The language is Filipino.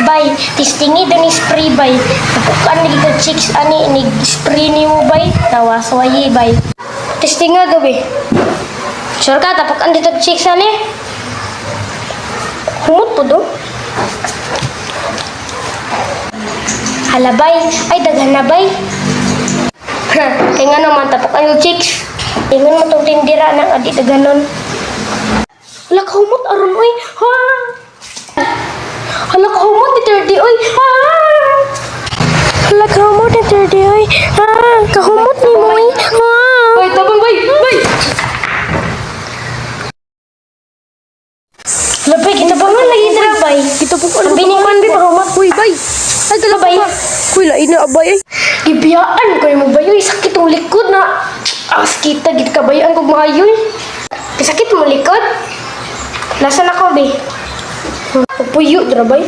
Bay, testingi din spray bay. Tapukan lagi ko chicks ani nig spray ni mo bay. Tawa sawayi bay. Testinga gabi. Sure ka tapukan dito chicks ani. Humot po do. Hala bay, ay daghan na bay. Ha, kaya nga naman tapukan yung chicks. Ingon mo tong tindira ng adi daganon. Hala kahumot aron oy. Ha. Hala kahumot ni Terdy oy. Ha. Hala kahumot ni Terdy oy. Ha, kahumot ni mo oy. Ha. Bay, tabang bay. Bay. Labay, kita bangun lagi dira bay. Kita pukul. Biningan bi kahumot. Uy, bay. Ay, dala bay. Kuy, lain na abay. Gibiyaan ko yung mabayoy. Sakit ang likod na. Kita git kabayaan kog maayoy. Sakit mo likod. Nasaan ako, be? Pupuyo, drabay.